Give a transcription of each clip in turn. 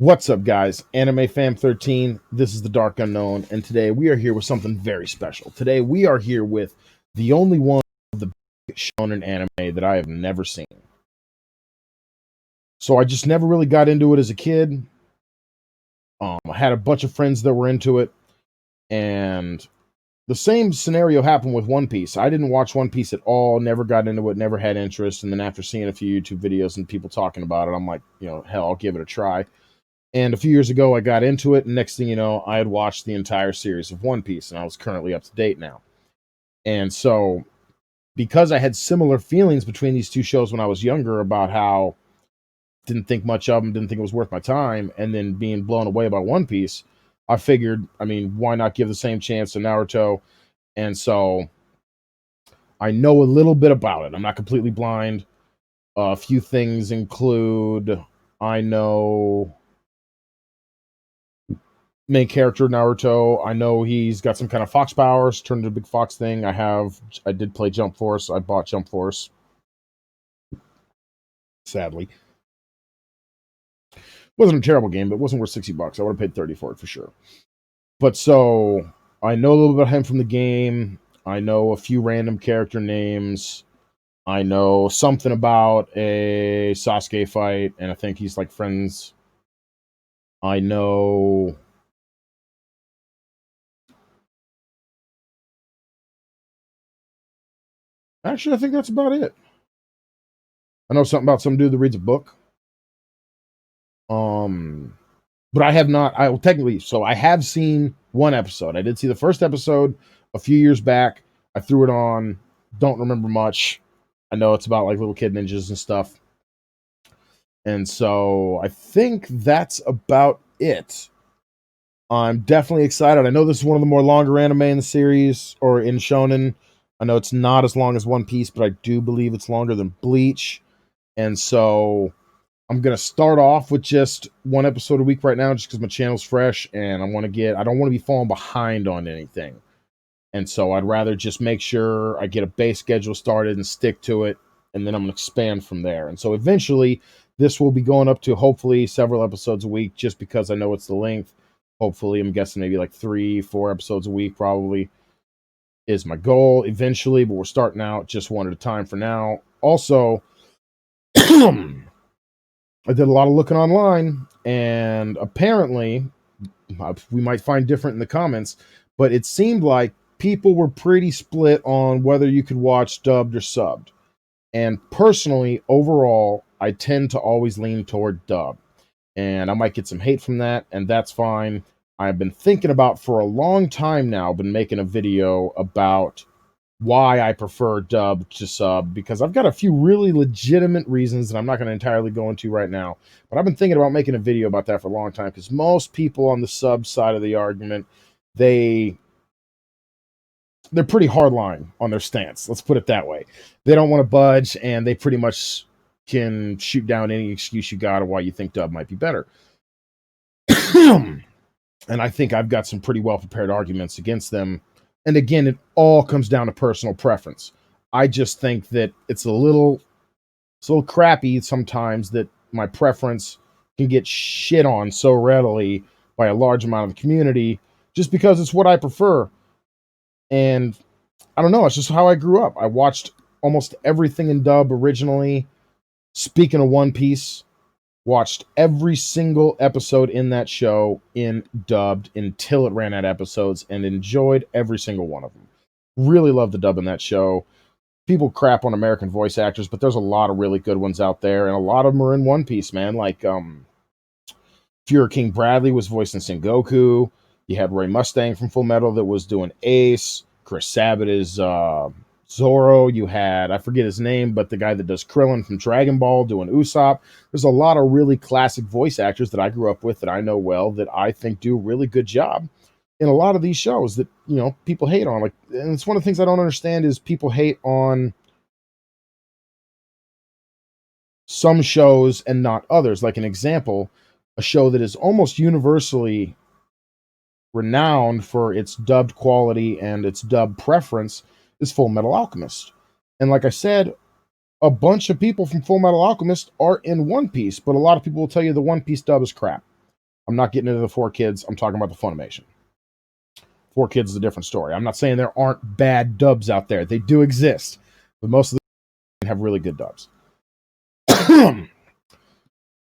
What's up, guys? Anime Fam 13. This is the Dark Unknown, and today we are here with something very special. Today we are here with the only one of the shonen anime that I have never seen. So I just never really got into it as a kid. I had a bunch of friends that were into it, and the same scenario happened with One Piece. I didn't watch One Piece at all, never got into it, never had interest, and then after seeing a few YouTube videos and people talking about it, I'm like, hell, I'll give it a try. And a few years ago, I got into it, and next thing you know, I had watched the entire series of One Piece, and I was currently up to date now. And so, because I had similar feelings between these two shows when I was younger about how didn't think much of them, didn't think it was worth my time, and then being blown away by One Piece, I figured, why not give the same chance to Naruto? And so, I know a little bit about it. I'm not completely blind. A few things include I know main character Naruto. I know he's got some kind of fox powers, turned into a big fox thing. I did play Jump Force. I bought Jump Force. Sadly. Wasn't a terrible game, but it wasn't worth $60. I would have paid 30 for it for sure. But so I know a little bit about him from the game. I know a few random character names. I know something about a Sasuke fight, and I think he's like friends. I know actually I think that's about it. I know something about some dude that reads a book. But I have not. I will technically. So I have seen one episode. I did see the first episode a few years back. I threw it on. Don't remember much. I know it's about like little kid ninjas and stuff. And so I think that's about it. I'm definitely excited. I know this is one of the more longer anime in the series or in shonen. I know it's not as long as One Piece, but I do believe it's longer than Bleach. And so I'm going to start off with just one episode a week right now, just because my channel's fresh and I don't want to be falling behind on anything. And so I'd rather just make sure I get a base schedule started and stick to it. And then I'm going to expand from there. And so eventually this will be going up to hopefully several episodes a week, just because I know it's the length. Hopefully, I'm guessing maybe like 3-4 episodes a week probably is my goal eventually, but we're starting out just one at a time for now. Also, I did a lot of looking online, and apparently, we might find different in the comments, but it seemed like people were pretty split on whether you could watch dubbed or subbed. And personally, overall, I tend to always lean toward dub. And I might get some hate from that, and that's fine. I've been thinking about for a long time now, been making a video about why I prefer dub to sub, because I've got a few really legitimate reasons that I'm not going to entirely go into right now. But I've been thinking about making a video about that for a long time, because most people on the sub side of the argument, they're pretty hardline on their stance. Let's put it that way. They don't want to budge, and they pretty much can shoot down any excuse you got of why you think dub might be better. And I think I've got some pretty well prepared arguments against them. And again, it all comes down to personal preference. I just think that it's a little crappy sometimes that my preference can get shit on so readily by a large amount of the community just because it's what I prefer. And I don't know, it's just how I grew up. I watched almost everything in dub originally. Speaking of One Piece, watched every single episode in that show in dubbed until it ran out of episodes and enjoyed every single one of them. Really love the dub in that show. People crap on American voice actors, but there's a lot of really good ones out there, and a lot of them are in One Piece, man. Like Fuhrer King Bradley was voicing Sengoku. You had Ray Mustang from Full Metal that was doing Ace. Chris Sabat is Zoro. You had, I forget his name, but the guy that does Krillin from Dragon Ball doing Usopp. There's a lot of really classic voice actors that I grew up with that I know well that I think do a really good job in a lot of these shows that, people hate on. Like, and it's one of the things I don't understand is people hate on some shows and not others. Like an example, a show that is almost universally renowned for its dubbed quality and its dubbed preference is Full Metal Alchemist. And like I said, a bunch of people from Full Metal Alchemist are in One Piece, but a lot of people will tell you the One Piece dub is crap. I'm not getting into the 4Kids. I'm talking about the Funimation. 4Kids is a different story. I'm not saying there aren't bad dubs out there. They do exist, but most of them have really good dubs. And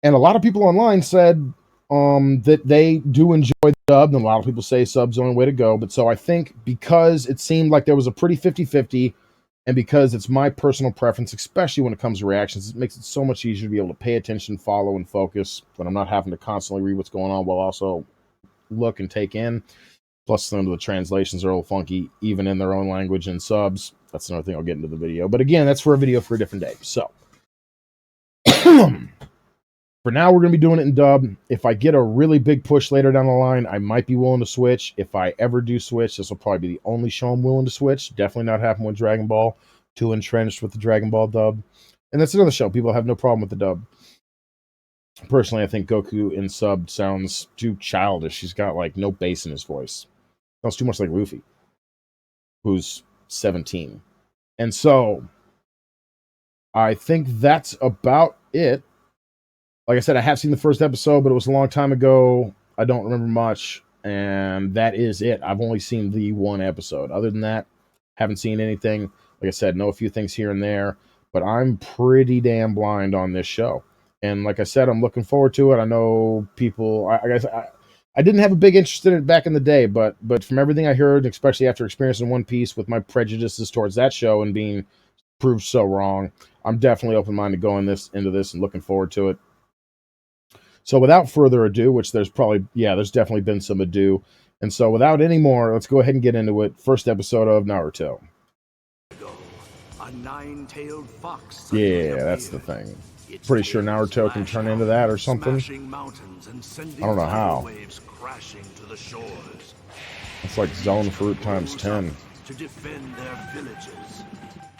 a lot of people online said that they do enjoy the dub, and a lot of people say sub's the only way to go. But so I think because it seemed like there was a pretty 50-50, and because it's my personal preference, especially when it comes to reactions, it makes it so much easier to be able to pay attention, follow, and focus when I'm not having to constantly read what's going on while also look and take in. Plus, some of the translations are a little funky, even in their own language and subs. That's another thing I'll get into the video. But again, that's for a video for a different day. So, for now, we're going to be doing it in dub. If I get a really big push later down the line, I might be willing to switch. If I ever do switch, this will probably be the only show I'm willing to switch. Definitely not happening with Dragon Ball. Too entrenched with the Dragon Ball dub. And that's another show. People have no problem with the dub. Personally, I think Goku in sub sounds too childish. He's got, like, no bass in his voice. Sounds too much like Luffy, who's 17. And so, I think that's about it. Like I said, I have seen the first episode, but it was a long time ago. I don't remember much, and that is it. I've only seen the one episode. Other than that, haven't seen anything. Like I said, know a few things here and there, but I'm pretty damn blind on this show. And like I said, I'm looking forward to it. I know people, I didn't have a big interest in it back in the day, but from everything I heard, especially after experiencing One Piece with my prejudices towards that show and being proved so wrong, I'm definitely open-minded going into this and looking forward to it. So without further ado, which there's definitely been some ado. And so without any more, let's go ahead and get into it. First episode of Naruto. A nine-tailed fox. Yeah, that's the thing. Pretty sure Naruto can turn into that or something. I don't know how. It's like Zone Fruit times 10. To defend their villages.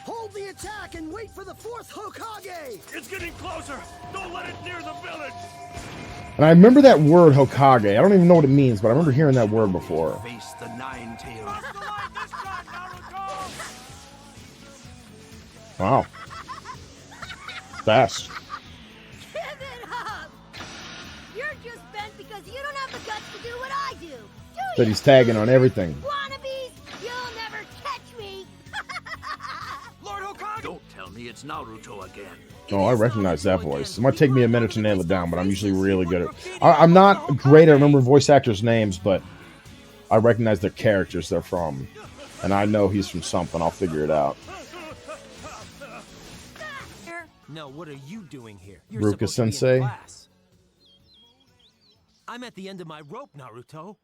Hold the attack and wait for the fourth Hokage! It's getting closer! Don't let it near the village! And I remember that word Hokage. I don't even know what it means, but I remember hearing that word before. Face the nine-tailed. Wow. Fast. Give it up! You're just bent because you don't have the guts to do what I do. But he's tagging on everything. Wannabes, you'll never catch me! Lord Hokage! Don't tell me it's Naruto again. Oh, I recognize that voice. It might take me a minute to nail it down, but I'm usually really good at it. I'm not great at remembering voice actors' names, but I recognize the characters they're from. And I know he's from something. I'll figure it out. No, what are you doing here? Ruka Sensei. I'm at the end of my rope, Naruto.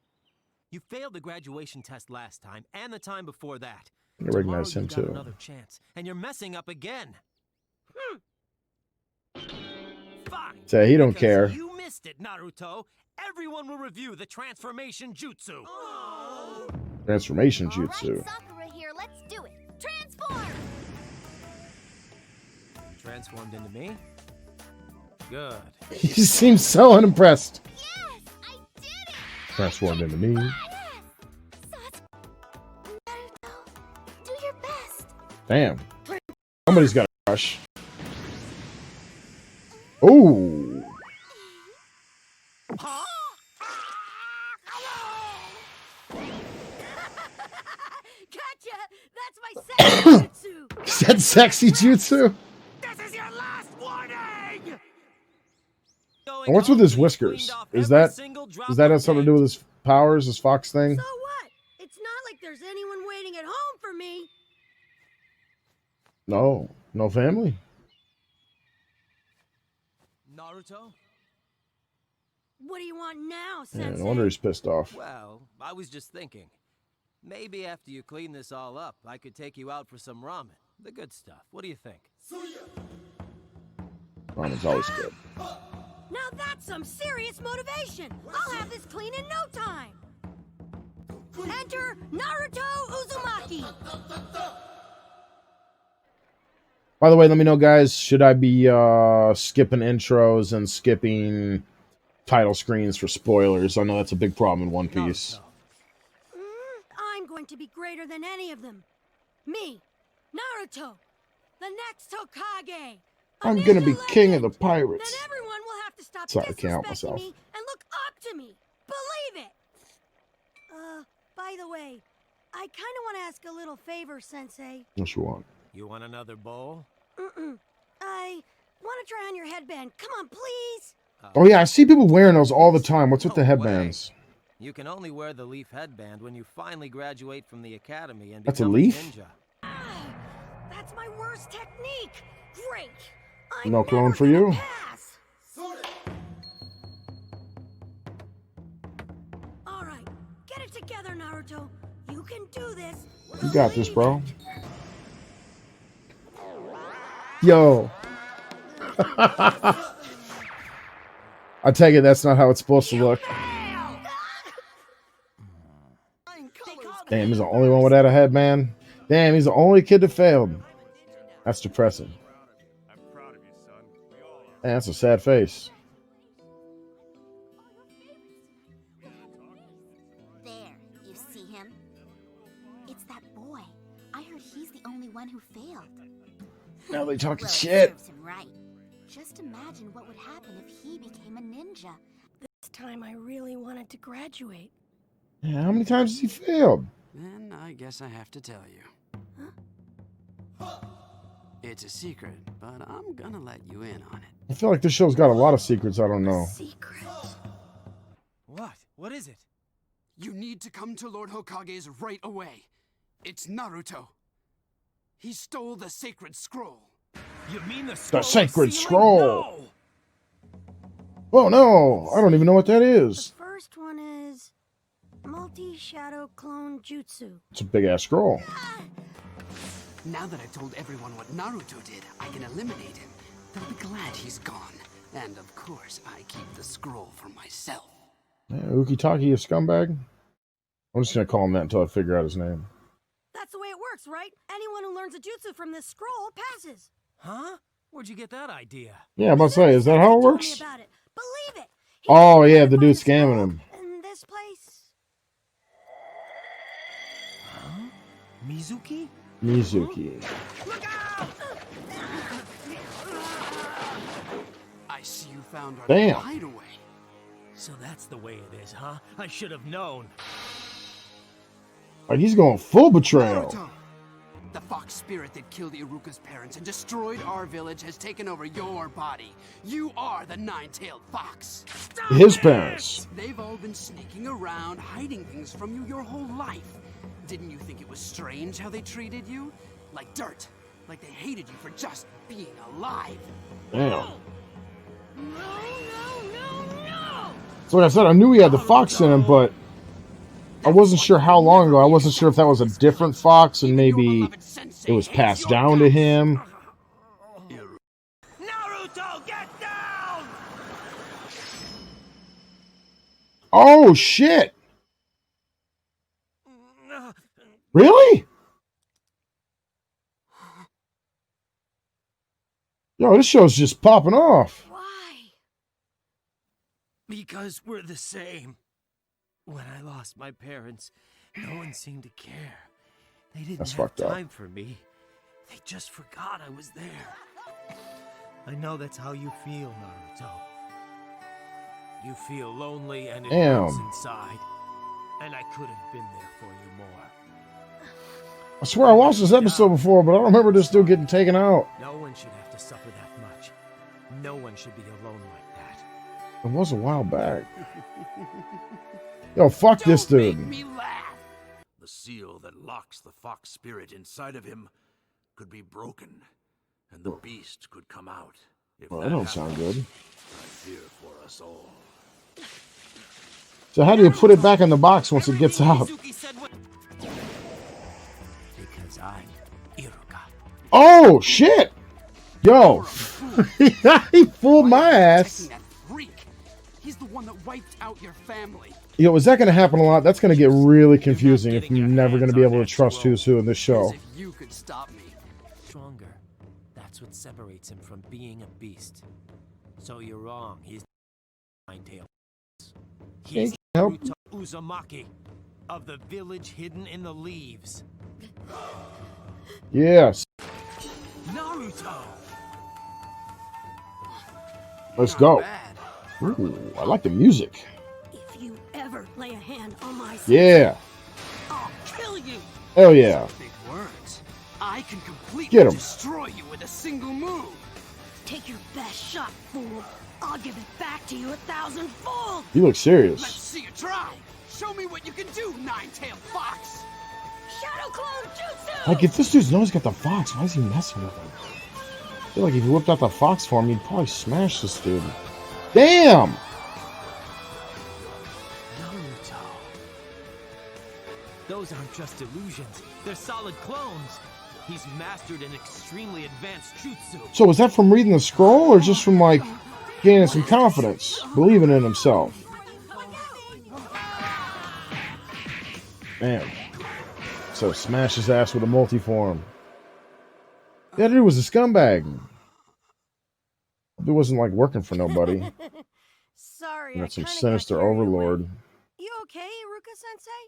You failed the graduation test last time, and the time before that. I recognize him Tomorrow too. you've got another chance, and you're messing up again. Fine. Say he don't Because care. You missed it, Naruto. Everyone will review the transformation jutsu. Transformation All right, jutsu. Sakura here, let's do it. Transform! Transformed into me? Good. He seems so unimpressed. Yes, I did it! Transformed into me. Yes! Naruto, do your best. Damn. Somebody's got a crush. Ooh. Huh? Gotcha! That's my second jutsu! Is that sexy jutsu? This is your last warning! And what's with his whiskers? Is that have something to do with his powers, his fox thing? So what? It's not like there's anyone waiting at home for me. No. No family? Naruto? What do you want now, Yeah, Sensei? no wonder he's pissed off. Well, I was just thinking. Maybe after you clean this all up, I could take you out for some ramen. The good stuff. What do you think? Ramen's always good. Now that's some serious motivation. I'll have this clean in no time. Enter Naruto Uzumaki. By the way, let me know, guys, should I be skipping intros and skipping title screens for spoilers? I know that's a big problem in One Piece. I'm going to be greater than any of them. Me, Naruto, the next Hokage. I'm gonna be king of the Then pirates. everyone will have to stop Sorry, I can't help disrespecting myself. me and look up to to me. Believe it. By the way, I kind of want to ask a little favor, Sensei. What you want? You want another bowl? I want to try on your headband. Come on, please. Oh yeah, I see people wearing those all the time. What's with the No headbands? way. You can only wear the leaf headband when you finally graduate from the academy and That's a become leaf? ninja. That's my worst technique. Great. No clone for you? Pass. All right, get it together, Naruto. You can do this. You got this, bro. Yo. I take it that's not how it's supposed to look. Damn, he's the only one without a headband. Damn, he's the only kid that failed. That's depressing. I'm proud of you, son. We all are. Man, that's a sad face. There, you see him? It's that boy. I heard he's the only one who failed. Now they talking Well, it shit. serves him right. Just imagine what would happen if he became a ninja. This time I really wanted to graduate. Yeah, how many times has he failed? Then I guess I have to tell you. It's a secret, but I'm gonna let you in on it. I feel like this show's got a lot of secrets I don't know. Secret. What? What is it? You need to come to Lord Hokage's right away. It's Naruto. He stole the sacred scroll. You mean the sacred scroll. Oh no, I don't even know what that The is. first one is multi-shadow clone jutsu. It's a big ass scroll. Now that I've told everyone what Naruto did, I can eliminate him. They'll be glad he's gone. And of course, I keep the scroll for myself. Yeah, Ukitake, a scumbag. I'm just gonna call him that until I figure out his name. That's the way it works, right? Anyone who learns a jutsu from this scroll passes. Huh? Where'd you get that idea? Yeah, I'm about to say, is that how it He told me works? about it. Believe it. He Oh told me yeah, to the find dude the scroll scamming him. in this place. Huh? Mizuki? Mizuki. I see you found our Damn. hideaway. So that's the way it is, huh? I should have known. Like he's going full betrayal. Naruto! The fox spirit that killed Iruka's parents and destroyed our village has taken over your body. You are the nine-tailed fox. His parents. They've all been sneaking around, hiding things from you your whole life. Didn't you think it was strange how they treated you? Like dirt. Like they hated you for just being alive. Damn. So like I said, I knew he had the fox in him, but I wasn't sure how long ago. I wasn't sure if that was a different fox and maybe it was passed down to him. Naruto, get down! Oh shit! Really? Yo, this show's just popping off. Why? Because we're the same. When I lost my parents, no one seemed to care. They didn't That's have fucked up. time for me. They just forgot I was there. I know that's how you feel, Naruto. You feel lonely and it hurts Damn. inside. And I could have been there for you more. I swear I watched this episode before, but I don't remember this dude getting taken out. No one should have to suffer that much. No one should be alone like that. It was a while back. Yo, fuck this Don't make dude. me laugh. The seal that locks the fox spirit inside of him could be broken, and the beast could come out. If Well, that that don't happened, sound good. I fear for us all. So how do you put it back in the box once it gets out? Mizuki said what? Because I'm Iruka. Oh, shit! Yo, he fooled my ass. Protecting that freak. He's the one that wiped out your family. Yo, is that going to happen a lot? That's going to get really confusing if you're never going to be able to trust who's who in this show. As if you could stop me. Stronger. That's what separates him from being a beast. So you're wrong. He's nine-tailed. He's help. Naruto Uzumaki of the village hidden in the leaves. Yes. Naruto! Let's Not go. bad. Ooh, I like the music. If hand on my Yeah. I'll kill you. Hell yeah. Big words. I can completely Get 'em. destroy you with a single move. Take your best shot, fool. I'll give it back to you 1,000-fold. You look Let's serious. see you try. Show me what you can do, nine-tailed fox. Shadow clone jutsu. Like, if this dude's always got the fox, why is he messing with him? I feel like if he whipped out the fox for him, he'd probably smash this dude. Damn! Naruto. Those aren't just illusions. They're solid clones. He's mastered an extremely advanced jutsu. So was that from reading the scroll, or just from, like, gaining some confidence, believing in himself? Man. So smash his ass with a multiform. That dude was a scumbag. It wasn't like working for nobody. Sorry, You I got some kinda sinister got carried away. overlord. You okay, Iruka-sensei?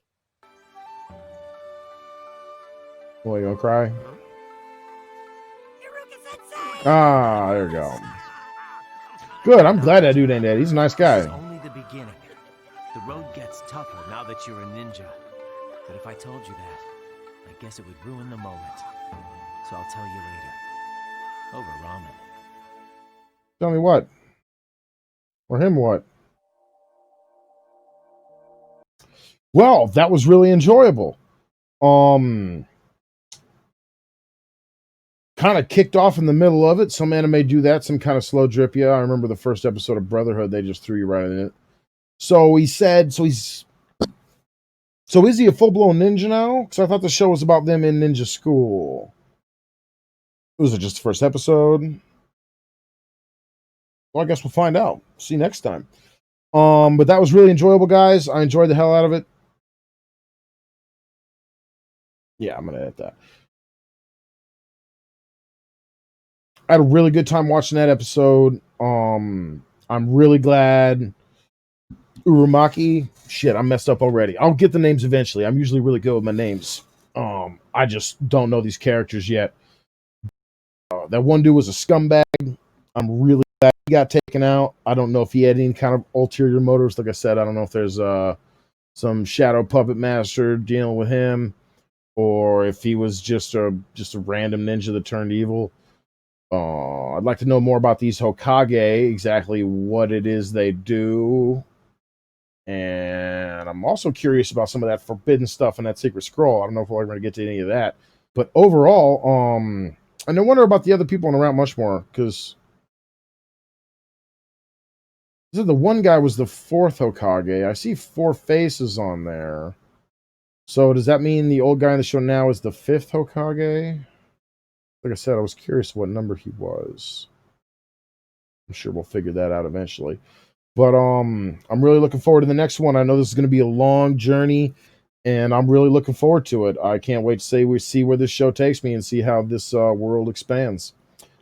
What, you gonna cry? Iruka-sensei! Ah, there we go. Good, I'm glad that dude ain't dead. He's a nice This is guy. only the beginning. The road gets tougher now that you're a ninja. But if I told you that, I guess it would ruin the moment. So I'll tell you later. Over ramen. Tell me what? Or him what? Well, that was really enjoyable. Kind of kicked off in the middle of it. Some anime do that, some kind of slow drip you. I remember the first episode of Brotherhood, they just threw you right in it. So he said, so is he a full-blown ninja now? Because I thought the show was about them in ninja school. Was it just the first episode? Well, I guess we'll find out. See you next time. But that was really enjoyable, guys. I enjoyed the hell out of it. Yeah, I'm gonna edit that. I had a really good time watching that episode. I'm really glad Urumaki. Shit, I messed up already. I'll get the names eventually. I'm usually really good with my names. I just don't know these characters yet. That one dude was a scumbag. I'm really glad he got taken out. I don't know if he had any kind of ulterior motives. Like I said, I don't know if there's some shadow puppet master dealing with him, or if he was just a random ninja that turned evil. I'd like to know more about these Hokage, exactly what it is they do. And I'm also curious about some of that forbidden stuff in that secret scroll. I don't know if we're ever going to get to any of that. But overall, and I wonder about the other people in around much more, because the one guy was the fourth Hokage. I see 4 faces on there. So does that mean the old guy in the show now is the 5th Hokage? Like I said, I was curious what number he was. I'm sure we'll figure that out eventually. But I'm really looking forward to the next one. I know this is going to be a long journey, and I'm really looking forward to it. I can't wait to see where this show takes me and see how this world expands.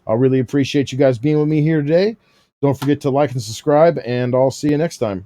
I really appreciate you guys being with me here today. Don't forget to like and subscribe, and I'll see you next time.